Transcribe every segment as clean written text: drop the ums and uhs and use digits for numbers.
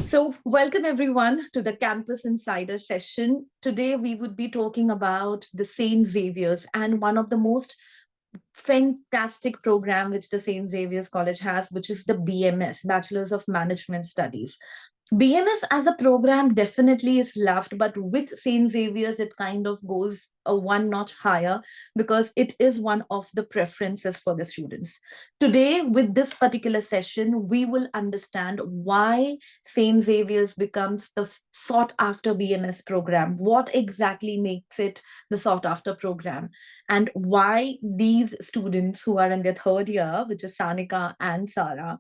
So, welcome everyone to the Campus Insider session. Today, we would be talking about the St. Xavier's and one of the most fantastic program which the St. Xavier's College has, which is the BMS, Bachelor's of Management Studies. BMS as a program definitely is loved, but with St. Xavier's, it kind of goes a one notch higher because it is one of the preferences for the students. Today, with this particular session, we will understand why St. Xavier's becomes the sought after BMS program, what exactly makes it the sought after program, and why these students who are in their third year, which is Sanika and Sarah,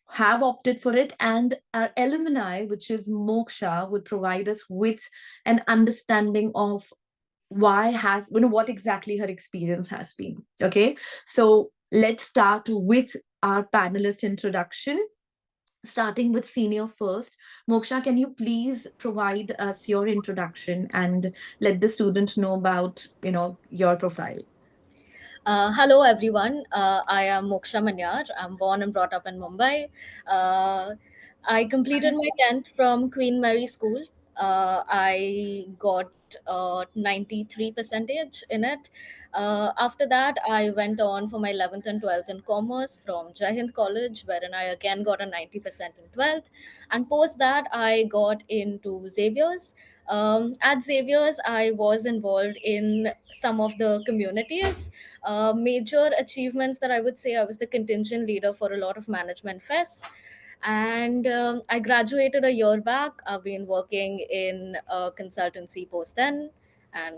have opted for it, and our alumni, which is Moksha, would provide us with an understanding of what exactly her experience has been. Okay, so let's start with our panelist introduction, starting with senior first. Moksha, can you please provide us your introduction and let the student know about your profile? Hello, everyone. I am Moksha Manyar. I'm born and brought up in Mumbai. Uh, I completed my 10th from Queen Mary School. I got 93 percentage in it. After that, I went on for my 11th and 12th in commerce from Jai Hind College, wherein I again got a 90% in 12th. And post that, I got into Xavier's. At Xavier's, I was involved in some of the communities. Major achievements that I would say, I was the contingent leader for a lot of management fests. And I graduated a year back. I've been working in a consultancy post then. And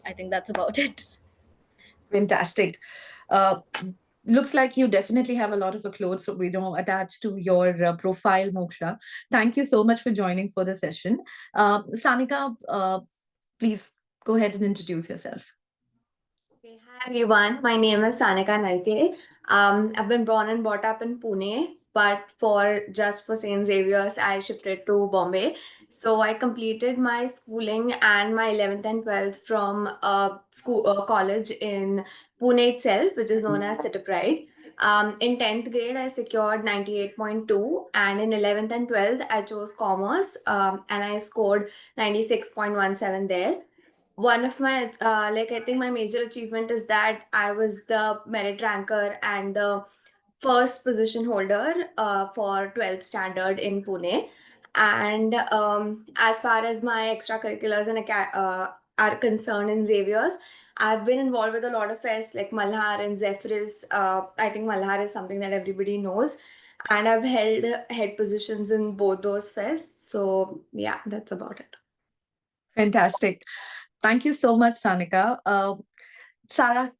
I think that's about it. Fantastic. Uh, Looks like you definitely have a lot of clothes attached to your profile, Moksha. Thank you so much for joining for the session. Sanika, please go ahead and introduce yourself. Okay, hi everyone. My name is Sanika. I've been born and brought up in Pune, but for St. Xavier's, I shifted to Bombay. So I completed my schooling and my 11th and 12th from a college in Pune itself, which is known as City Pride. In 10th grade, I secured 98.2, and in 11th and 12th, I chose commerce, and I scored 96.17 there. One of my I think my major achievement is that I was the merit ranker and the first position holder for 12th standard in Pune. And as far as my extracurriculars and are concerned in Xavier's, I've been involved with a lot of fests like Malhar and Zephyrus. I think Malhar is something that everybody knows, and I've held head positions in both those fests. So yeah, that's about it. Fantastic. Thank you so much, Sanika. Sarah,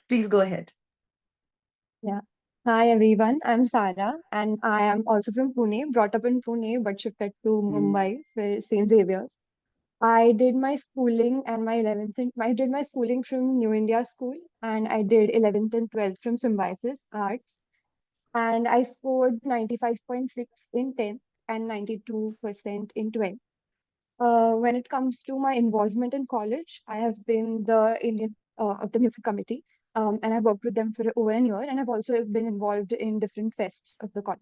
please go ahead. Yeah. Hi everyone, I'm Sarah and I am also from Pune, brought up in Pune but shifted to Mumbai for St. Xavier's. I did my schooling and my 11th and I did my schooling from New India School and I did 11th and 12th from Symbiosis Arts and I scored 95.6 in 10th and 92% in 12th. When it comes to my involvement in college, I have been the Indian of the music committee, and I've worked with them for over a year, and I've also been involved in different fests of the college.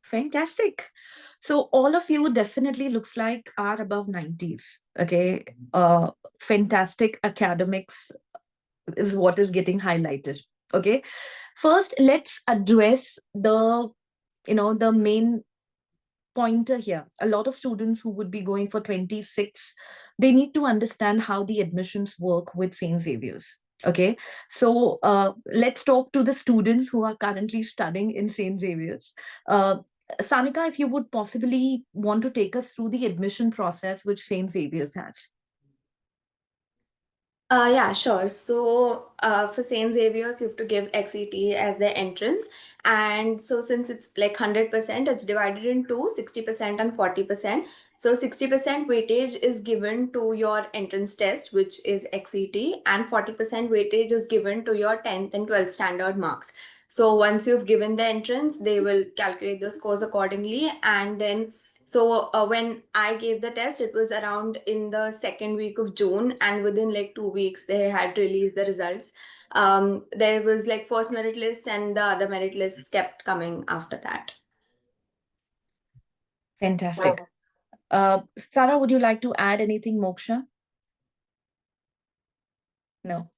Fantastic. So all of you definitely looks like are above 90s. Okay. Fantastic academics is what is getting highlighted. Okay. First, let's address the main pointer here. A lot of students who would be going for 26, they need to understand how the admissions work with St. Xavier's. Okay, so let's talk to the students who are currently studying in St. Xavier's. Sanika, if you would possibly want to take us through the admission process which St. Xavier's has. Yeah, sure. So, for St. Xavier's, you have to give XET as the entrance. And so, since it's like 100%, it's divided into 60% and 40%. So, 60% weightage is given to your entrance test, which is XET, and 40% weightage is given to your 10th and 12th standard marks. So, once you've given the entrance, they will calculate the scores accordingly. And then when I gave the test, it was around in the second week of June, and within like 2 weeks, they had released the results. There was like first merit list, and the other merit lists kept coming after that. Fantastic. Sarah, would you like to add anything, Moksha? No.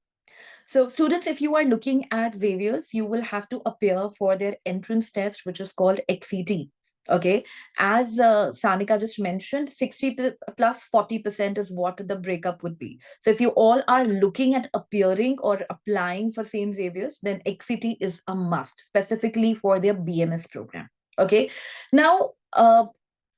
So, students, if you are looking at Xavier's, you will have to appear for their entrance test, which is called XCT. Okay. As Sanika just mentioned, 60 plus 40% is what the breakup would be. So, if you all are looking at appearing or applying for St. Xavier's, then XCT is a must, specifically for their BMS program. Okay. Now,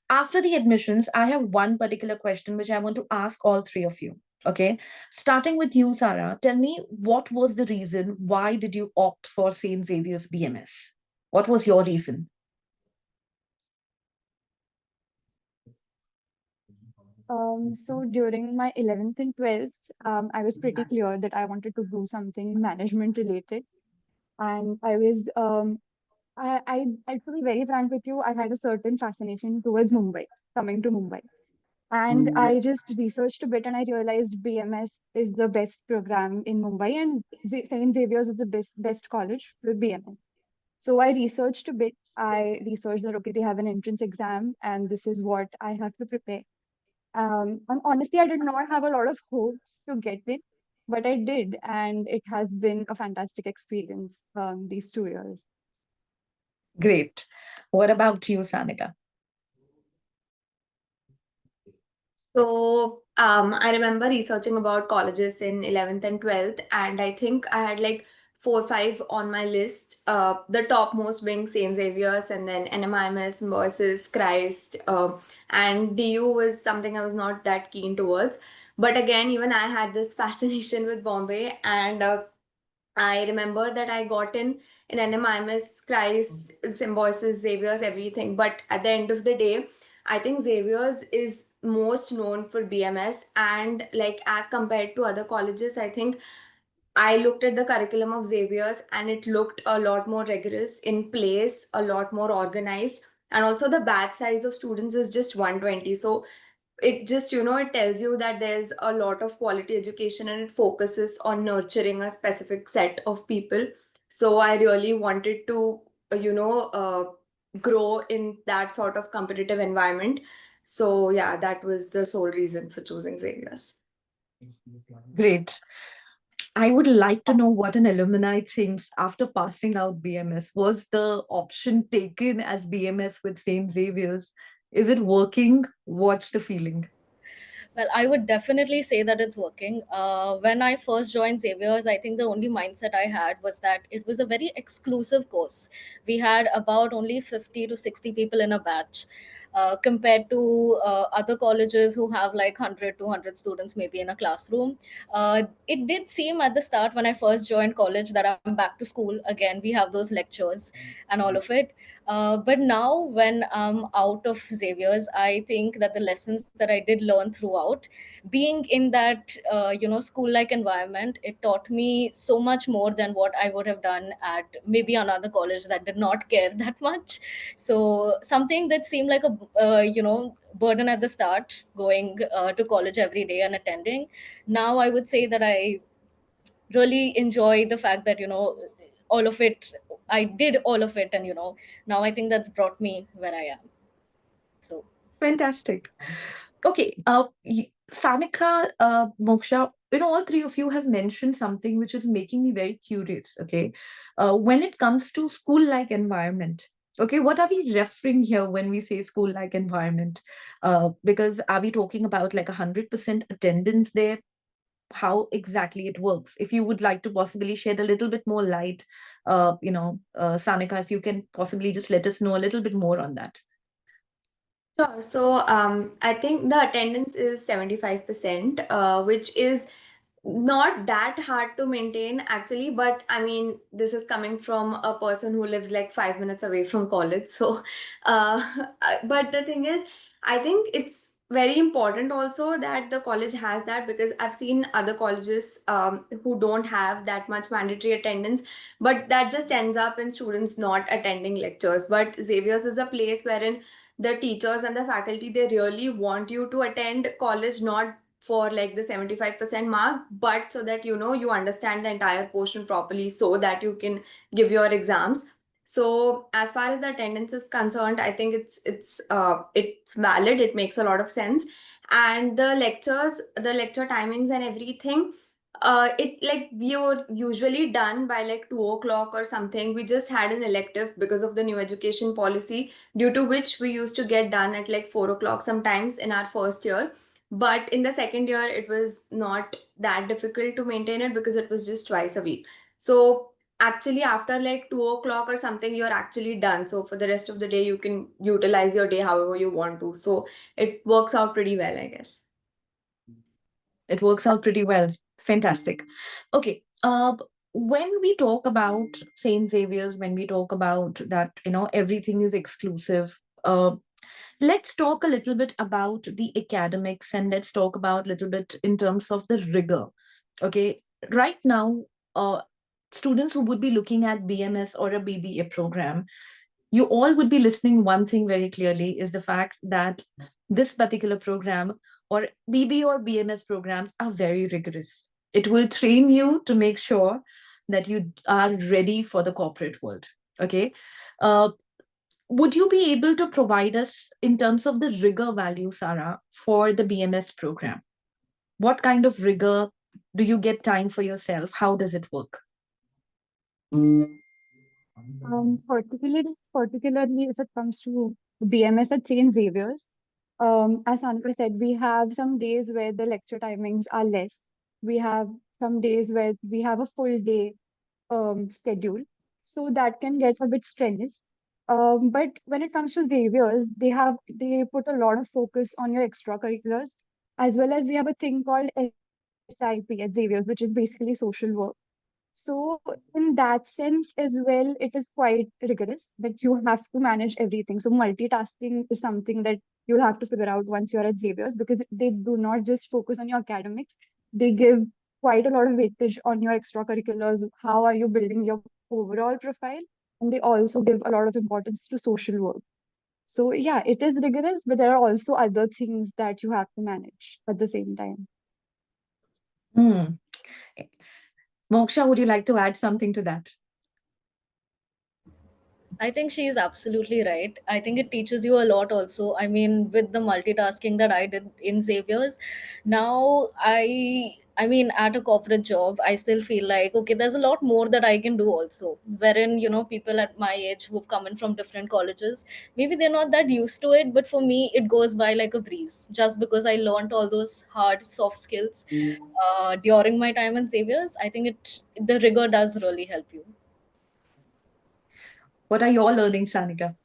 after the admissions, I have one particular question which I want to ask all three of you. Okay. Starting with you, Sarah, tell me what was the reason? Why did you opt for St. Xavier's BMS? What was your reason? So during my 11th and 12th, I was pretty clear that I wanted to do something management related. And to be very frank with you, I had a certain fascination towards Mumbai, coming to Mumbai. And I just researched a bit and I realized BMS is the best program in Mumbai and St. Xavier's is the best college for BMS. So I researched a bit. I researched that, okay, they have an entrance exam and this is what I have to prepare. And honestly, I did not have a lot of hopes to get it, but I did. And it has been a fantastic experience these 2 years. Great. What about you, Sanika? So, I remember researching about colleges in 11th and 12th, and I think I had like 4 or 5 on my list. The topmost being St. Xavier's, and then NMIMS, Symbiosis, Christ, and DU was something I was not that keen towards. But again, even I had this fascination with Bombay, and I remember that I got in NMIMS, Christ, Symbiosis, Xavier's, everything. But at the end of the day, I think Xavier's is most known for BMS, and like as compared to other colleges, I think I looked at the curriculum of Xavier's and it looked a lot more rigorous in place, a lot more organized, and also the batch size of students is just 120. So it just, it tells you that there's a lot of quality education and it focuses on nurturing a specific set of people. So I really wanted to, grow in that sort of competitive environment. So yeah, that was the sole reason for choosing Xavier's. Great. I would like to know what an alumni thinks after passing out BMS. Was the option taken as BMS with St. Xavier's? Is it working? What's the feeling? Well, I would definitely say that it's working. When I first joined Xavier's, I think the only mindset I had was that it was a very exclusive course. We had about only 50 to 60 people in a batch. Compared to other colleges who have like 100 200 students maybe in a classroom. It did seem at the start when I first joined college that I'm back to school again. We have those lectures and all of it. But now, when I'm out of Xavier's, I think that the lessons that I did learn throughout, being in that school-like environment, it taught me so much more than what I would have done at maybe another college that did not care that much. So something that seemed like a burden at the start, going to college every day and attending. Now I would say that I really enjoy the fact that all of it, I did all of it, and now I think that's brought me where I am. So Fantastic. Okay, Sanika, Moksha, all three of you have mentioned something which is making me very curious. Okay, when it comes to school-like environment, okay, what are we referring here when we say school-like environment? Because are we talking about like 100% attendance there? How exactly it works? If you would like to possibly shed a little bit more light, Sanika, if you can possibly just let us know a little bit more on that. Sure. So I think the attendance is 75%, which is not that hard to maintain actually, but I mean, this is coming from a person who lives like 5 minutes away from college. So, but the thing is, I think it's very important also that the college has that, because I've seen other colleges who don't have that much mandatory attendance, but that just ends up in students not attending lectures. But Xavier's is a place wherein the teachers and the faculty, they really want you to attend college, not for like the 75% mark, but so that you understand the entire portion properly so that you can give your exams. So as far as the attendance is concerned, I think it's valid. It makes a lot of sense. And the lectures, the lecture timings and everything, it like we were usually done by like 2 o'clock or something. We just had an elective because of the new education policy, due to which we used to get done at like 4 o'clock sometimes in our first year. But in the second year, it was not that difficult to maintain it because it was just twice a week. So actually, after like 2 o'clock or something, you're actually done. So for the rest of the day, you can utilize your day however you want to. So it works out pretty well, I guess. It works out pretty well. Fantastic. Okay. When we talk about Saint Xavier's, when we talk about that, everything is exclusive. Let's talk a little bit about the academics, and let's talk about a little bit in terms of the rigor. Okay. Right now, students who would be looking at BMS or a BBA program, you all would be listening one thing very clearly is the fact that this particular program or BB or BMS programs are very rigorous. It will train you to make sure that you are ready for the corporate world. Okay. Uh, would you be able to provide us in terms of the rigor value, Sarah, for the BMS program? What kind of rigor do you get time for yourself? How does it work? Particularly if it comes to BMS at St. Xavier's, as Sanika said, we have some days where the lecture timings are less. We have some days where we have a full day schedule, so that can get a bit strenuous. But when it comes to Xavier's, they put a lot of focus on your extracurriculars, as well as we have a thing called SIP at Xavier's, which is basically social work. So, in that sense as well, it is quite rigorous that you have to manage everything. So, multitasking is something that you'll have to figure out once you're at Xavier's, because they do not just focus on your academics, they give quite a lot of weightage on your extracurriculars. How are you building your overall profile? And they also give a lot of importance to social work. So, yeah, it is rigorous, but there are also other things that you have to manage at the same time. Hmm. Moksha, would you like to add something to that? I think she is absolutely right. I think it teaches you a lot also. I mean, with the multitasking that I did in Xavier's, now I mean, at a corporate job, I still feel like, okay, there's a lot more that I can do also. Wherein, people at my age who've come in from different colleges, maybe they're not that used to it, but for me, it goes by like a breeze just because I learned all those hard, soft skills during my time in Xavier's. I think the rigor does really help you. What are your learnings, Sanika?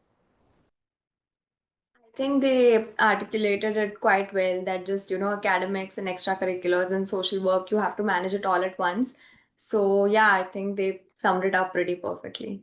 I think they articulated it quite well that just, academics and extracurriculars and social work, you have to manage it all at once. So, yeah, I think they summed it up pretty perfectly.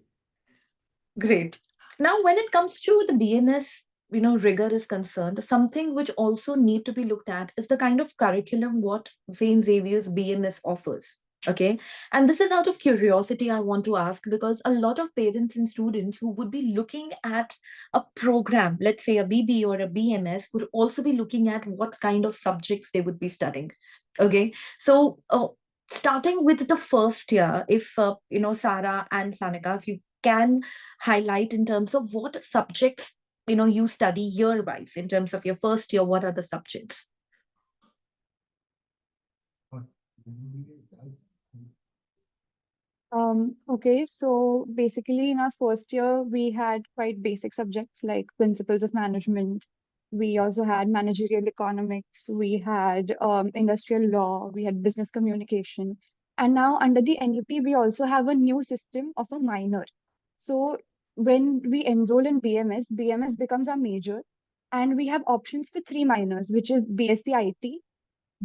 Great. Now, when it comes to the BMS, rigor is concerned, something which also need to be looked at is the kind of curriculum what St. Xavier's BMS offers. Okay. And this is out of curiosity, I want to ask, because a lot of parents and students who would be looking at a program, let's say a BB or a BMS, would also be looking at what kind of subjects they would be studying. Okay. So, starting with the first year, if, Sarah and Sanika, if you can highlight in terms of what subjects you study year wise in terms of your first year, what are the subjects? Okay, so basically in our first year, we had quite basic subjects like principles of management. We also had managerial economics, we had industrial law, we had business communication. And now under the NUP, we also have a new system of a minor. So when we enroll in BMS becomes our major, and we have options for three minors, which is BSc IT,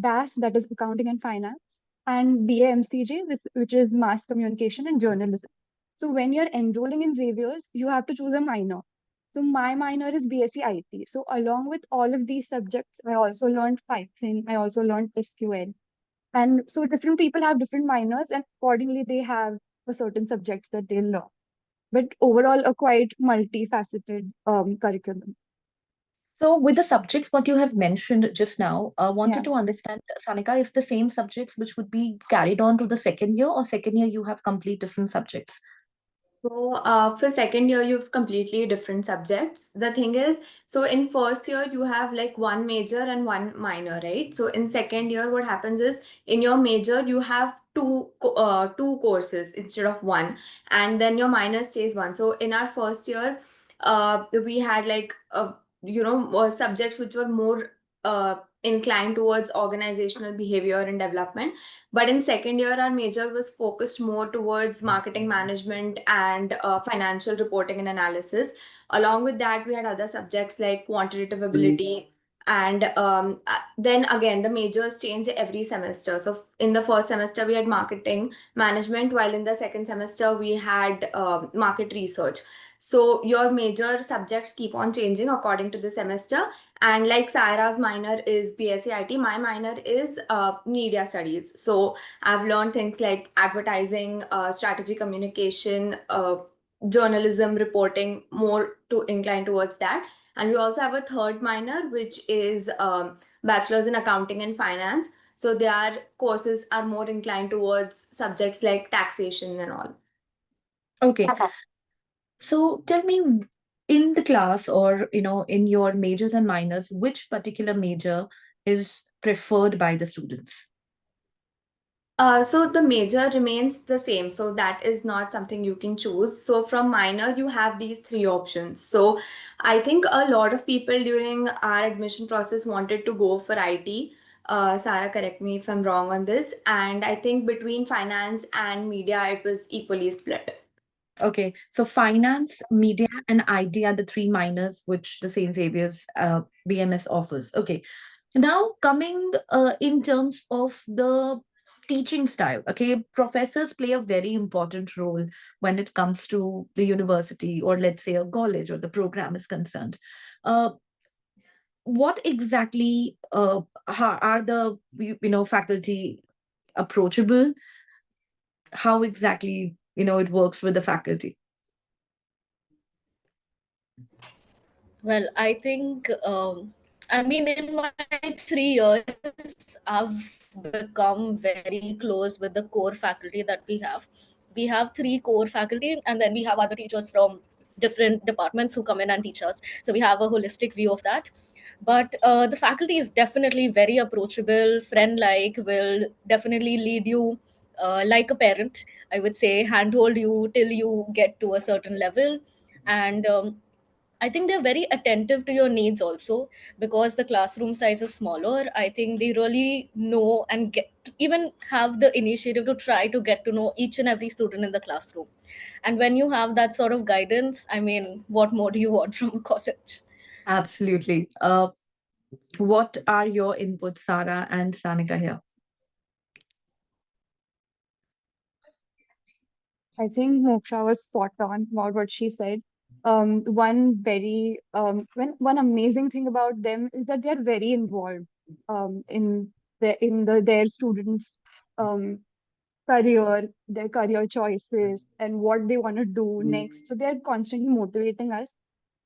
BAF, that is accounting and finance, and BAMCJ, which is mass communication and journalism. So when you're enrolling in Xavier's, you have to choose a minor. So my minor is BSc IT. So along with all of these subjects, I also learned Python, I also learned SQL. And so different people have different minors, and accordingly they have a certain subjects that they learn. But overall, a quite multifaceted curriculum. So with the subjects what you have mentioned just now, I wanted Yeah. to understand, Sanika, is the same subjects which would be carried on to the second year, or second year you have complete different subjects? So, for second year, you have completely different subjects. The thing is, so in first year, you have like one major and one minor, right? So in second year, what happens is in your major, you have two courses instead of one, and then your minor stays one. So in our first year, we had like subjects which were more inclined towards organizational behavior and development, but in second year, our major was focused more towards marketing management and financial reporting and analysis. Along with that, we had other subjects like quantitative ability. And then again, the majors change every semester. So in the first semester, we had marketing management, while in the second semester, we had market research. So your major subjects keep on changing according to the semester. And like Saira's minor is BSc IT, my minor is media studies. So I've learned things like advertising, strategy communication, journalism, reporting, more to incline towards that. And we also have a third minor, which is bachelor's in accounting and finance. So their courses are more inclined towards subjects like taxation and all. Okay. So tell me, in the class or in your majors and minors, which particular major is preferred by the students? So the major remains the same. So that is not something you can choose. So from minor, you have these three options. So I think a lot of people during our admission process wanted to go for IT. Sarah, correct me if I'm wrong on this. And I think between finance and media, it was equally split. Okay, so finance, media, and IT are the three minors which the St. Xavier's BMS offers. Okay, now coming in terms of the teaching style, okay, professors play a very important role when it comes to the university or let's say a college or the program is concerned. Uh, what exactly how are the faculty approachable? How exactly it works with the faculty? Well, I think, I mean, in my 3 years, I've become very close with the core faculty that we have. We have three core faculty, and then we have other teachers from different departments who come in and teach us. So we have a holistic view of that. But the faculty is definitely very approachable, friend like, will definitely lead you like a parent, I would say, handhold you till you get to a certain level. And I think they're very attentive to your needs also, because the classroom size is smaller. I think they really know and get even have the initiative to try to get to know each and every student in the classroom. And when you have that sort of guidance, I mean, what more do you want from a college? Absolutely. What are your inputs, Sarah and Sanika here? I think Moksha was spot on about what she said. One amazing thing about them is that they're very involved in their students' um, their career choices, and what they want to do next. So they're constantly motivating us.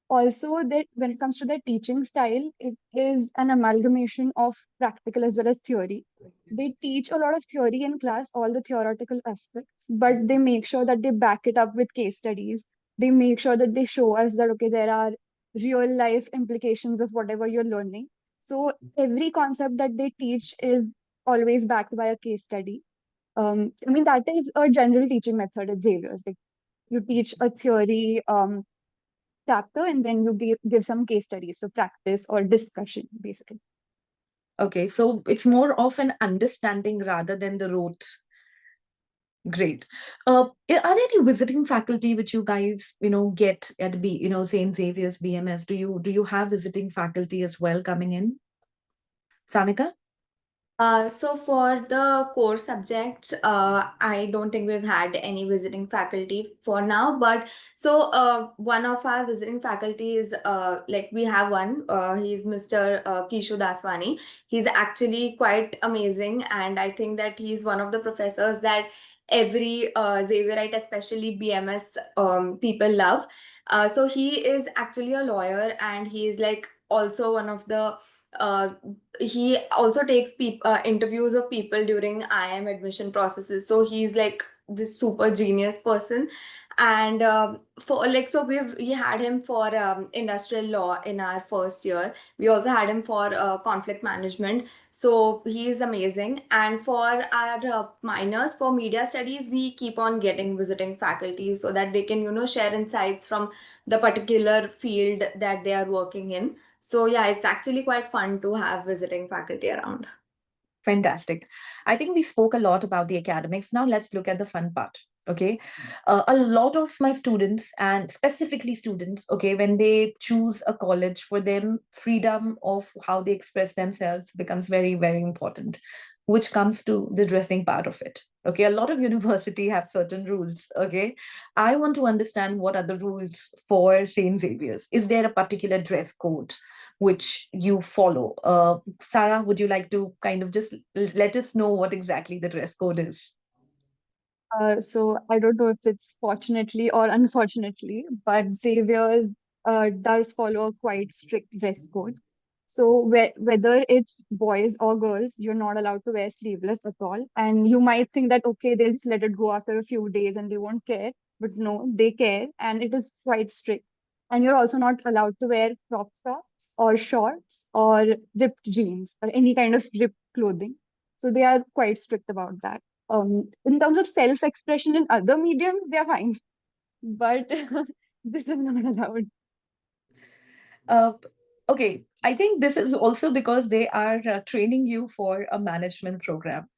Also, that when it comes to their teaching style, it is an amalgamation of practical as well as theory. They teach a lot of theory in class, all the theoretical aspects, but they make sure that they back it up with case studies. They make sure that they show us that, okay, there are real life implications of whatever you're learning. So every concept that they teach is always backed by a case study. I mean, that is a general teaching method at Xavier's. Like, you teach a theory chapter, and then you give some case studies for practice or discussion, basically. Okay, so it's more of an understanding rather than the rote. Great. Are there any visiting faculty which you guys, get at St. Xavier's BMS? Do you have visiting faculty as well coming in? Sanika? So for the core subjects, I don't think we've had any visiting faculty for now. But so one of our visiting faculty is like we have one. He's Mr. Kishu Daswani. He's actually quite amazing, and I think that he's one of the professors that every Xavierite, especially BMS people love. So he is actually a lawyer, and he is like also one of the uh, he also takes interviews of people during IM admission processes. So he's like this super genius person. And for like, so we had him for industrial law in our first year. We also had him for conflict management. So he is amazing. And for our minors, for media studies, we keep on getting visiting faculty so that they can, share insights from the particular field that they are working in. So yeah, it's actually quite fun to have visiting faculty around. Fantastic. I think we spoke a lot about the academics. Now let's look at the fun part. Okay. A lot of my students, and specifically students, okay, when they choose a college, for them, freedom of how they express themselves becomes very, very important, which comes to the dressing part of it. Okay. A lot of university have certain rules. Okay. I want to understand what are the rules for St. Xavier's. Is there a particular dress code which you follow? Sarah, would you like to kind of just let us know what exactly the dress code is? So I don't know if it's fortunately or unfortunately, but Xavier does follow a quite strict dress code. So whether it's boys or girls, you're not allowed to wear sleeveless at all. And you might think that, okay, they'll just let it go after a few days and they won't care. But no, they care, and it is quite strict. And you're also not allowed to wear crop tops or shorts or ripped jeans or any kind of ripped clothing. So they are quite strict about that. In terms of self-expression in other mediums, they're fine, but this is not allowed. Uh, okay, I think this is also because they are training you for a management program.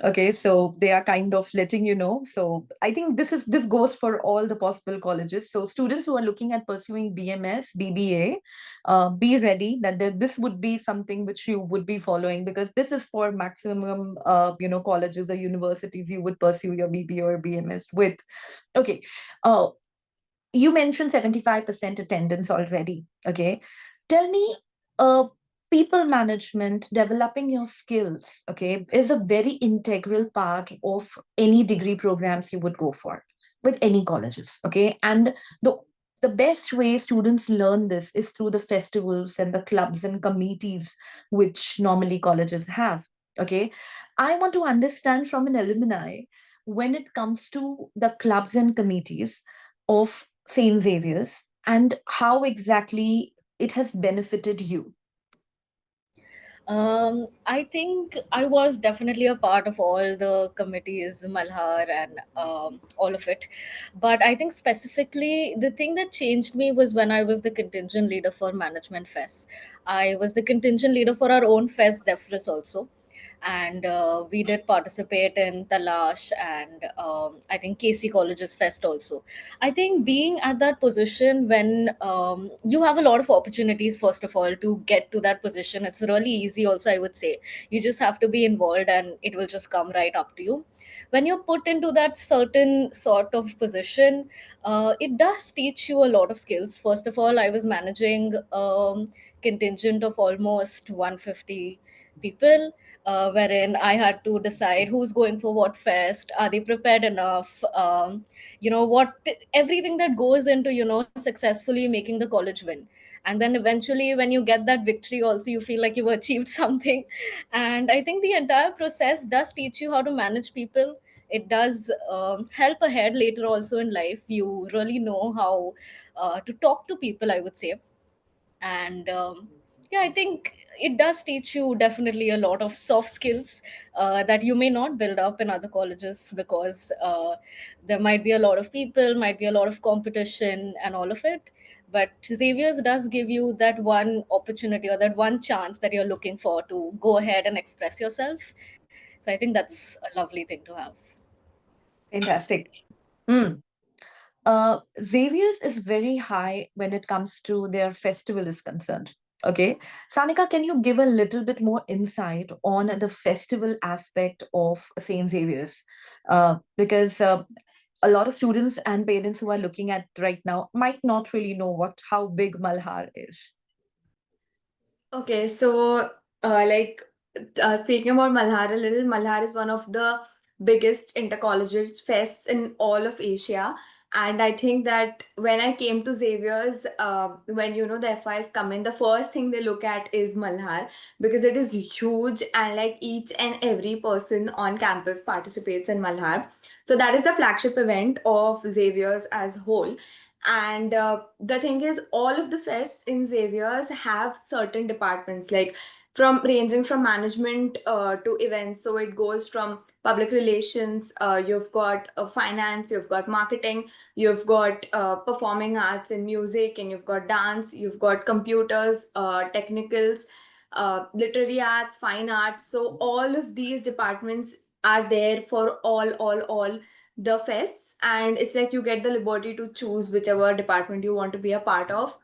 Okay, so they are kind of letting you know. So I think this goes for all the possible colleges. So students who are looking at pursuing BMS, BBA, be ready that this would be something which you would be following, because this is for maximum colleges or universities you would pursue your BBA or BMS with. Okay, uh, you mentioned 75% attendance already. Okay. Tell me, people management, developing your skills, okay, is a very integral part of any degree programs you would go for with any colleges. Okay. And the best way students learn this is through the festivals and the clubs and committees which normally colleges have. Okay. I want to understand from an alumni, when it comes to the clubs and committees of St. Xavier's, and how exactly it has benefited you. I think I was definitely a part of all the committees, Malhar, and all of it. But I think specifically the thing that changed me was when I was the contingent leader for Management Fest. I was the contingent leader for our own fest, Zephyrus, also. And we did participate in Talash and I think KC Colleges Fest also. I think being at that position when you have a lot of opportunities, first of all, to get to that position, it's really easy, also, I would say. You just have to be involved and it will just come right up to you. When you're put into that certain sort of position, it does teach you a lot of skills. First of all, I was managing contingent of almost 150 people, wherein I had to decide who's going for what fest, are they prepared enough, what everything that goes into successfully making the college win. And then eventually when you get that victory also, you feel like you've achieved something. And I think the entire process does teach you how to manage people. It does help ahead later also in life. You really know how to talk to people, I would say. And yeah, I think it does teach you definitely a lot of soft skills that you may not build up in other colleges, because there might be a lot of people, might be a lot of competition and all of it. But Xavier's does give you that one opportunity or that one chance that you're looking for to go ahead and express yourself. So I think that's a lovely thing to have. Fantastic. Xavier's is very high when it comes to their festival is concerned. Okay. Sanika, can you give a little bit more insight on the festival aspect of St. Xavier's? Because a lot of students and parents who are looking at right now might not really know how big Malhar is. Okay, so speaking about Malhar a little, Malhar is one of the biggest intercollegiate fests in all of Asia. And I think that when I came to Xavier's, when the FIs come in, the first thing they look at is Malhar, because it is huge and like each and every person on campus participates in Malhar. So that is the flagship event of Xavier's as whole. And the thing is, all of the fests in Xavier's have certain departments, like from ranging from management to events. So it goes from public relations, you've got finance, you've got marketing, you've got performing arts and music, and you've got dance, you've got computers, technicals, literary arts, fine arts. So all of these departments are there for all the fests, and it's like you get the liberty to choose whichever department you want to be a part of.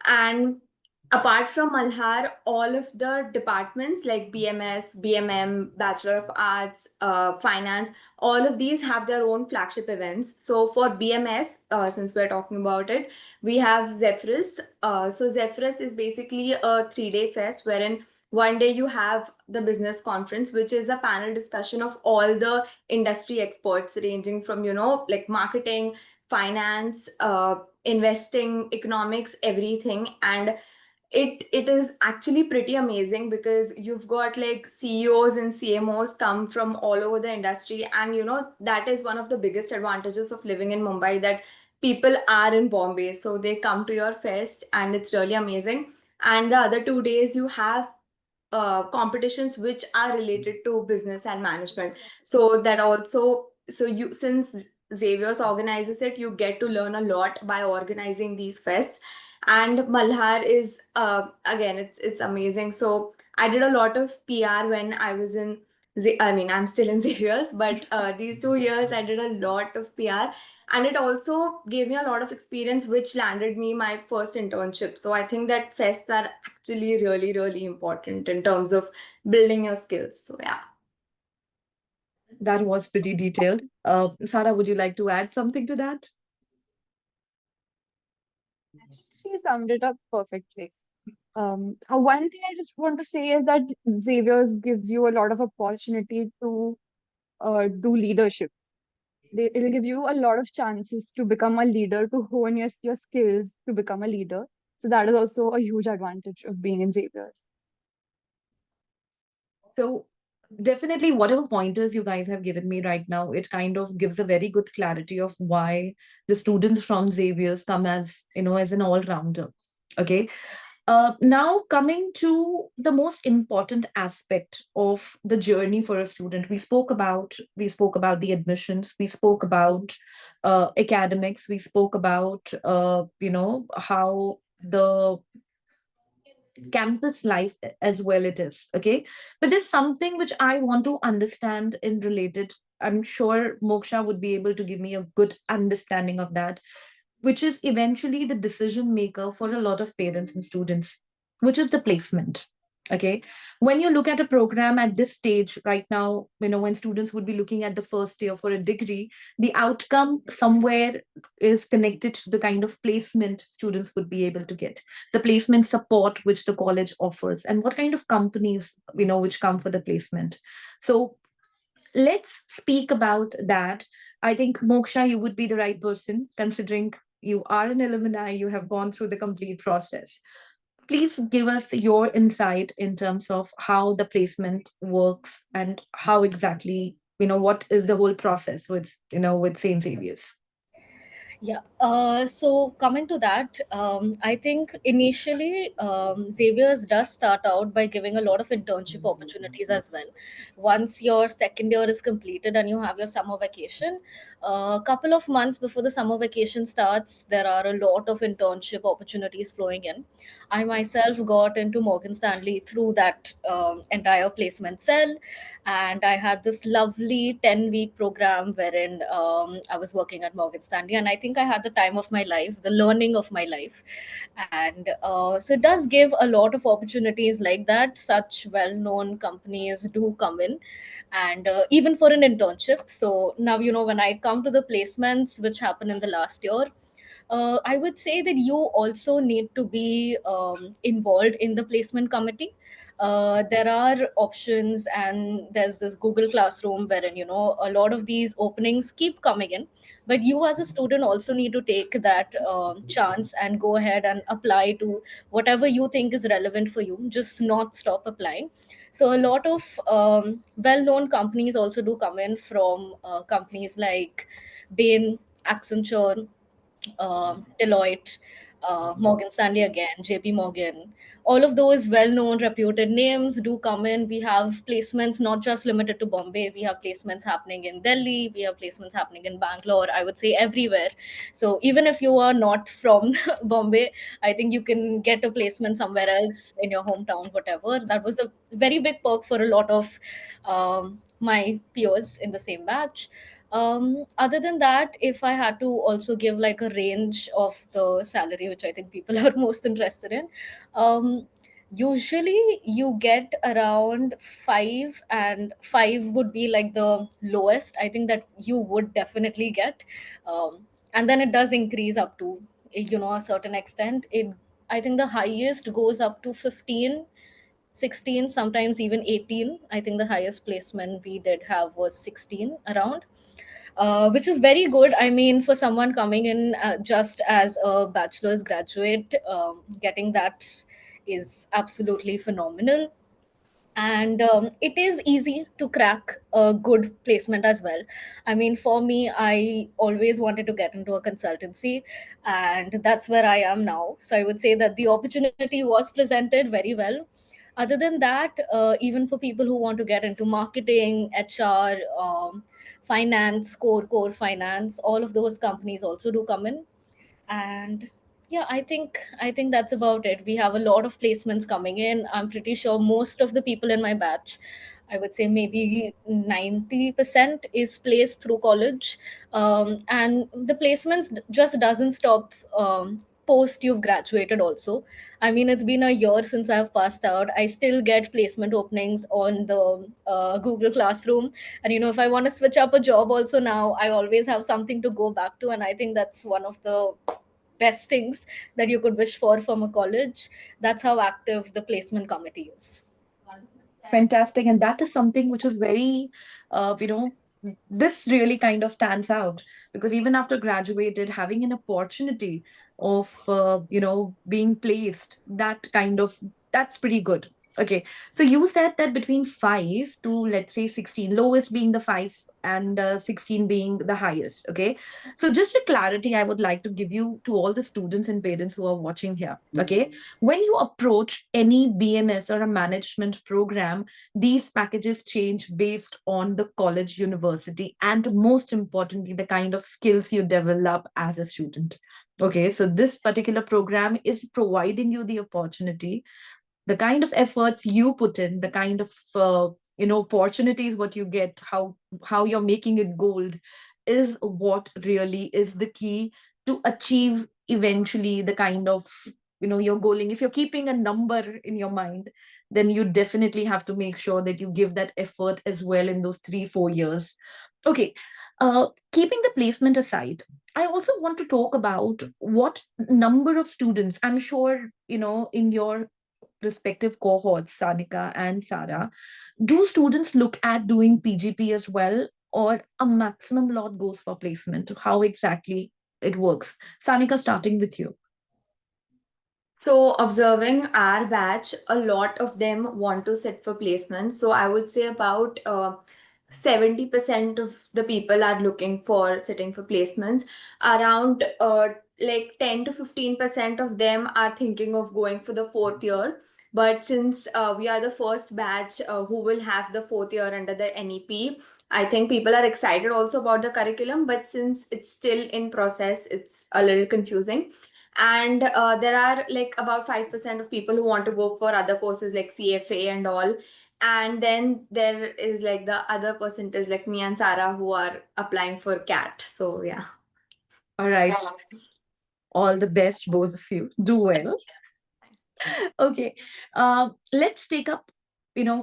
And apart from Malhar, all of the departments like BMS, BMM, Bachelor of Arts, Finance, all of these have their own flagship events. So for BMS, since we're talking about it, we have Zephyrus. So Zephyrus is basically a 3-day fest wherein one day you have the business conference, which is a panel discussion of all the industry experts ranging from, like marketing, finance, investing, economics, everything. And it is actually pretty amazing because you've got like CEOs and CMOs come from all over the industry, and that is one of the biggest advantages of living in Mumbai, that people are in Bombay, so they come to your fest and it's really amazing. And the other 2 days you have competitions which are related to business and management. So that also, so you, since Xavier's organizes it, you get to learn a lot by organizing these fests. And Malhar is again, it's amazing. So I did a lot of PR when I was in I mean, I'm still in Xavier's, but these 2 years I did a lot of PR, and it also gave me a lot of experience, which landed me my first internship. So I think that fests are actually really, really important in terms of building your skills. So yeah. That was pretty detailed. Sarah, would you like to add something to that? She summed it up perfectly. One thing I just want to say is that Xavier's gives you a lot of opportunity to do leadership. It'll give you a lot of chances to become a leader, to hone your skills to become a leader. So that is also a huge advantage of being in Xavier's. So definitely whatever pointers you guys have given me right now, it kind of gives a very good clarity of why the students from Xavier's come as, as an all-rounder. Okay. Now coming to the most important aspect of the journey for a student, we spoke about the admissions, we spoke about academics, we spoke about how the campus life as well it is. Okay, but there's something which I want to understand in related. I'm sure Moksha would be able to give me a good understanding of that, which is eventually the decision maker for a lot of parents and students, which is the placement. Okay. When you look at a program at this stage right now, when students would be looking at the first year for a degree, the outcome somewhere is connected to the kind of placement students would be able to get, the placement support which the college offers, and what kind of companies, which come for the placement. So let's speak about that. I think Moksha, you would be the right person, considering you are an alumni, you have gone through the complete process. Please give us your insight in terms of how the placement works and how exactly, what is the whole process with St. Xavier's. Yeah. So coming to that, I think initially Xavier's does start out by giving a lot of internship opportunities as well. Once your second year is completed and you have your summer vacation, a couple of months before the summer vacation starts, there are a lot of internship opportunities flowing in. I myself got into Morgan Stanley through that entire placement cell, and I had this lovely 10-week program wherein I was working at Morgan Stanley, and I think I had the time of my life, the learning of my life. And so it does give a lot of opportunities like that. Such well-known companies do come in, and even for an internship. So now, when I come to the placements which happen in the last year, I would say that you also need to be involved in the placement committee. There are options, and there's this Google Classroom wherein a lot of these openings keep coming in, but you as a student also need to take that chance and go ahead and apply to whatever you think is relevant for you. Just not stop applying. So a lot of well-known companies also do come in, from companies like Bain, Accenture, Deloitte, Morgan Stanley again, JP Morgan. All of those well known, reputed names do come in. We have placements not just limited to Bombay, we have placements happening in Delhi, we have placements happening in Bangalore, I would say everywhere. So even if you are not from Bombay, I think you can get a placement somewhere else in your hometown, whatever. That was a very big perk for a lot of my peers in the same batch. Other than that, if I had to also give like a range of the salary, which I think people are most interested in, usually you get around five, and five would be like the lowest I think that you would definitely get. And then it does increase up to a certain extent. I think the highest goes up to 15, 16, sometimes even 18. I think the highest placement we did have was 16 around, which is very good. I mean, for someone coming in just as a bachelor's graduate, getting that is absolutely phenomenal. And it is easy to crack a good placement as well. I mean, for me, I always wanted to get into a consultancy, and that's where I am now. So I would say that the opportunity was presented very well. Other than that, even for people who want to get into marketing, HR, finance, core finance, all of those companies also do come in. And yeah, I think that's about it. We have a lot of placements coming in. I'm pretty sure most of the people in my batch, I would say maybe 90% is placed through college. And the placements just doesn't stop post you've graduated also. I mean, it's been a year since I've passed out. I still get placement openings on the Google Classroom. And if I want to switch up a job also now, I always have something to go back to. And I think that's one of the best things that you could wish for from a college. That's how active the placement committee is. Fantastic. And that is something which is very, you know, this really kind of stands out because even after graduated, having an opportunity of, being placed, that's pretty good. Okay. So you said that between 5 to, let's say, 16, lowest being the 5 and 16 being the highest. Okay. So just a clarity I would like to give you to all the students and parents who are watching here. Okay. When you approach any BMS or a management program, these packages change based on the college, university, and most importantly, the kind of skills you develop as a student. Okay, so this particular program is providing you the opportunity, the kind of efforts you put in, the kind of opportunities what you get, how you're making it gold, is what really is the key to achieve eventually the kind of you're goaling. If you're keeping a number in your mind, then you definitely have to make sure that you give that effort as well in those 3-4 years. Okay, keeping the placement aside, I also want to talk about what number of students, I'm sure, in your respective cohorts, Sanika and Sarah, do students look at doing PGP as well, or a maximum lot goes for placement? How exactly it works? Sanika, starting with you. So, observing our batch, a lot of them want to sit for placements. So, I would say about 70% of the people are looking for sitting for placements. Around like 10 to 15% of them are thinking of going for the fourth year. But since we are the first batch who will have the fourth year under the NEP, I think people are excited also about the curriculum. But since it's still in process, it's a little confusing. And there are like about 5% of people who want to go for other courses like CFA and all. And then there is like the other percentage, like me and Sarah, who are applying for CAT. So, yeah. All right. All the best, both of you. Do well. Okay. Let's take up,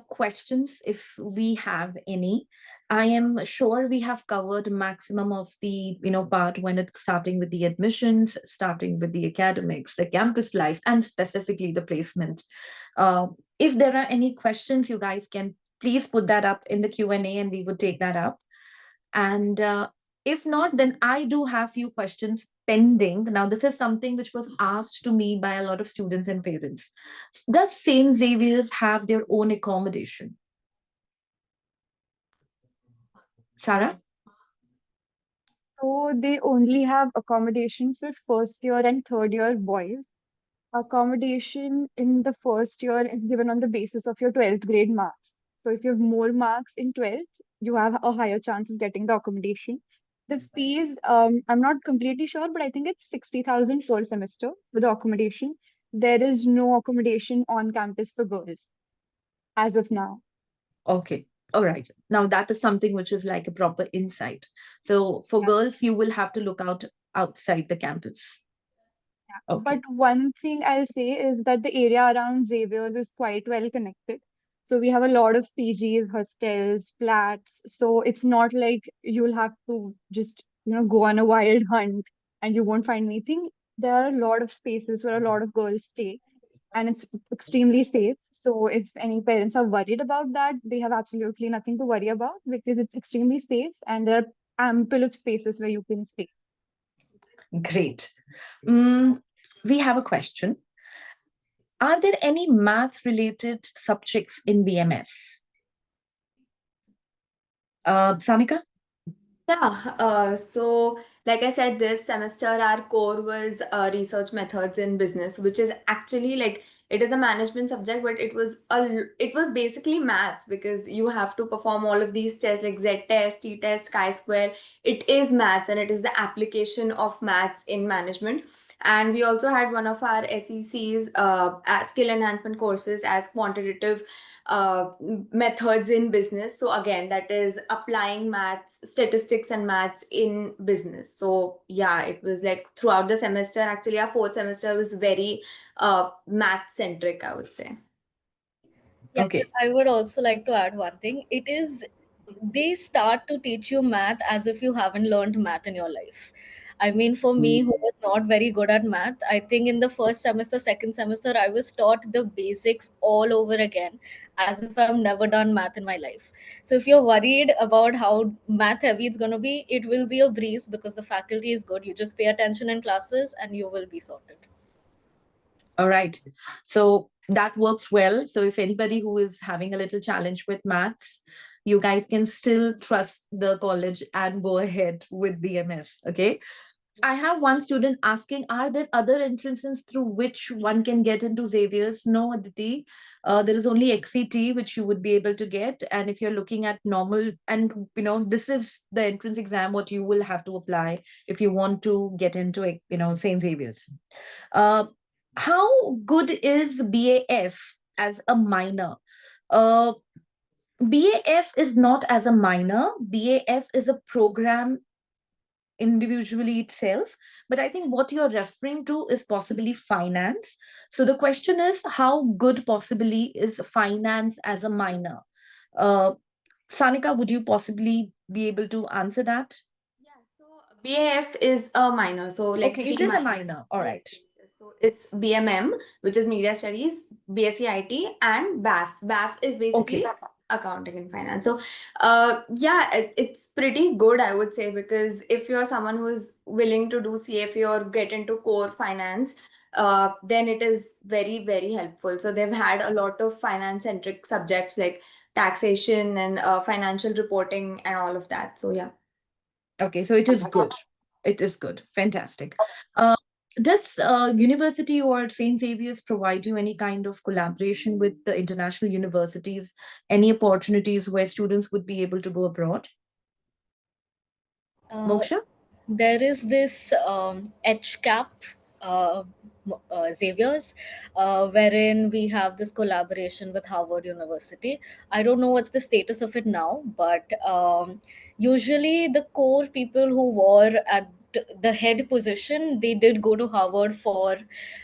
questions if we have any. I am sure we have covered maximum of the, part when it's starting with the admissions, starting with the academics, the campus life, and specifically the placement. Uh, If there are any questions, you guys can please put that up in the Q&A and we would take that up. And if not, then I do have few questions pending. Now, this is something which was asked to me by a lot of students and parents. Does St. Xavier's have their own accommodation? Sarah? So they only have accommodation for first year and third year boys. Accommodation in the first year is given on the basis of your 12th grade marks. So if you have more marks in 12th, you have a higher chance of getting the accommodation. The fees, I'm not completely sure, but I think it's 60,000 per semester with the accommodation. There is no accommodation on campus for girls as of now. Okay. All right. Now that is something which is like a proper insight. So for Yeah. girls, you will have to look out outside the campus. Okay. But one thing I'll say is that the area around Xavier's is quite well connected. So we have a lot of PGs, hostels, flats. So it's not like you'll have to just, go on a wild hunt and you won't find anything. There are a lot of spaces where a lot of girls stay, and it's extremely safe. So if any parents are worried about that, they have absolutely nothing to worry about because it's extremely safe and there are ample of spaces where you can stay. Great. We have a question. Are there any math related subjects in BMS? Sanika? Yeah, so like I said, this semester our core was research methods in business, which is actually like it is a management subject, but it was basically maths because you have to perform all of these tests like Z test, T test, chi-square. It is maths and it is the application of maths in management. And we also had one of our SECs, skill enhancement courses as quantitative methods in business. So again, that is applying maths, statistics and maths in business. So yeah, it was like throughout the semester, actually our fourth semester was very math centric, I would say. Yeah, Okay. I would also like to add one thing. They start to teach you math as if you haven't learned math in your life. I mean, for me, who was not very good at math, I think in the first semester, second semester, I was taught the basics all over again, as if I've never done math in my life. So if you're worried about how math heavy it's going to be, it will be a breeze because the faculty is good. You just pay attention in classes and you will be sorted. All right. So that works well. So if anybody who is having a little challenge with maths, you guys can still trust the college and go ahead with BMS. Okay. I have one student asking, are there other entrances through which one can get into Xavier's? No, Aditi. There is only XCT which you would be able to get. And if you're looking at normal, and this is the entrance exam, what you will have to apply if you want to get into, St. Xavier's. Uh, how good is BAF as a minor? Uh, BAF is not as a minor. BAF is a program individually itself, but I think what you're referring to is possibly finance. So the question is, how good possibly is finance as a minor? uh Sanika, would you possibly be able to answer that? Yeah, so BAF is a minor, so like Okay, three it is a minors. minor. All Yes, right. yes, yes. So it's BMM, which is Media Studies, BSc IT, and BAF. BAF is basically Okay. accounting and finance. So, yeah, it's pretty good, I would say, because if you're someone who is willing to do CFA or get into core finance, then it is very, very helpful. So they've had a lot of finance-centric subjects like taxation and financial reporting and all of that. So yeah. Okay, so it is good. It is good. Fantastic. Uh, does university or St. Xavier's provide you any kind of collaboration with the international universities? Any opportunities where students would be able to go abroad? Uh, Moksha? there is this HCAP, Xavier's, wherein we have this collaboration with Harvard University. I don't know what's the status of it now, but usually the core people who were at the head position, they did go to Harvard for,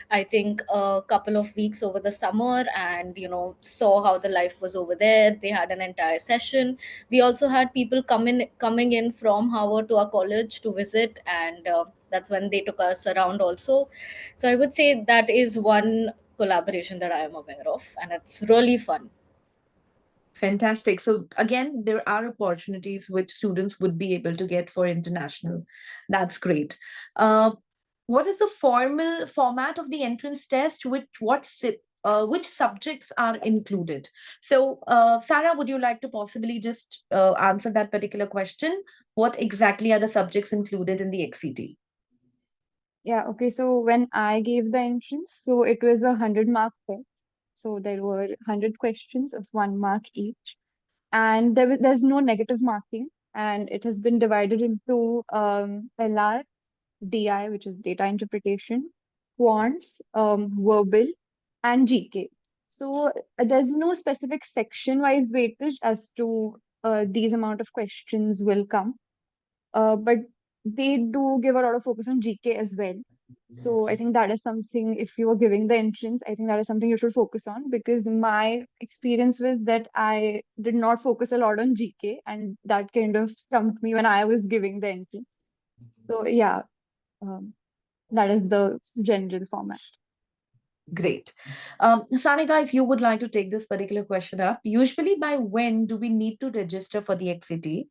I think, a couple of weeks over the summer, and saw how the life was over there. They had an entire session. We also had people coming in from Harvard to our college to visit, and that's when they took us around also. So I would say that is one collaboration that I am aware of, and it's really fun. Fantastic. So again, there are opportunities which students would be able to get for international. That's great. Uh, what is the formal format of the entrance test? Which subjects are included? So, Sarah, would you like to possibly just answer that particular question? What exactly are the subjects included in the XCT? Yeah, okay. So when I gave the entrance, so it was a 100-mark test. So there were 100 questions of 1 mark each, and there's no negative marking, and it has been divided into LR, DI, which is data interpretation, quants, verbal, and GK. So there's no specific section-wise weightage as to these amount of questions will come. But they do give a lot of focus on GK as well. So I think that is something, if you are giving the entrance, I think that is something you should focus on, because my experience was that I did not focus a lot on GK, and that kind of stumped me when I was giving the entrance. So yeah, um, that is the general format. Great. Sanika, if you would like to take this particular question up, usually by when do we need to register for the XCT?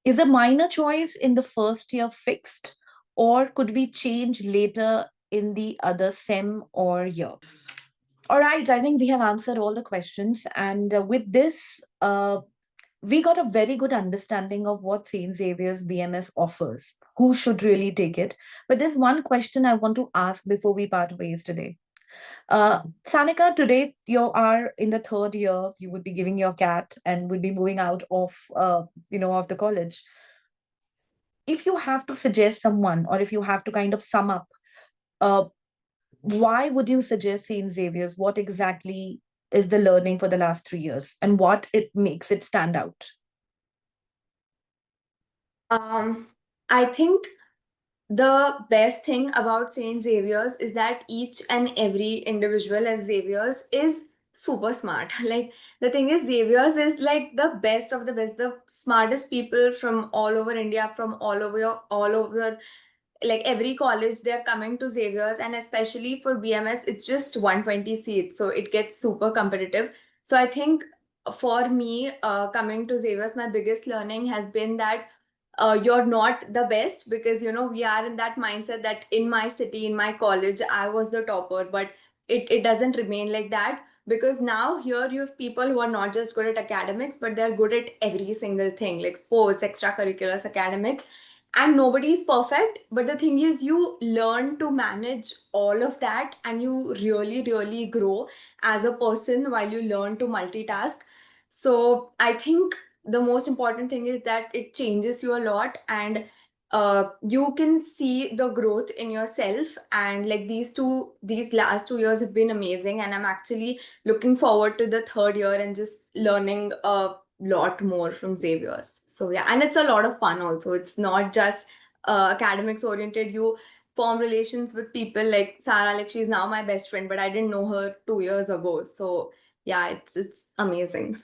Is a minor choice in the first year fixed, or could we change later in the other SEM or year? All right, I think we have answered all the questions. And with this, we got a very good understanding of what St. Xavier's BMS offers, who should really take it. But there's one question I want to ask before we part ways today. Sanika, today you are in the third year. You would be giving your CAT and would be moving out of the college. If you have to suggest someone, or if you have to kind of sum up, uh, why would you suggest St. Xavier's? What exactly is the learning for the last 3 years, and what it makes it stand out? I think the best thing about St. Xavier's is that each and every individual at Xavier's is super smart. Like, the thing is, Xavier's is like the best of the best, the smartest people from all over India, from all over, like every college, they're coming to Xavier's, and especially for BMS, it's just 120 seats, so it gets super competitive. So I think for me, coming to Xavier's, my biggest learning has been that you're not the best, because we are in that mindset that in my city, in my college, I was the topper, but it doesn't remain like that, because now here you have people who are not just good at academics, but they're good at every single thing, like sports, extracurriculars, academics, and nobody is perfect. But the thing is, you learn to manage all of that, and you really really grow as a person while you learn to multitask. So I think the most important thing is that it changes you a lot, and you can see the growth in yourself. And like these last 2 years have been amazing, and I'm actually looking forward to the third year and just learning a lot more from Xavier's. So yeah, and it's a lot of fun also. It's not just academics oriented. You form relations with people like Sarah, like she's now my best friend, but I didn't know her 2 years ago. So yeah, it's amazing.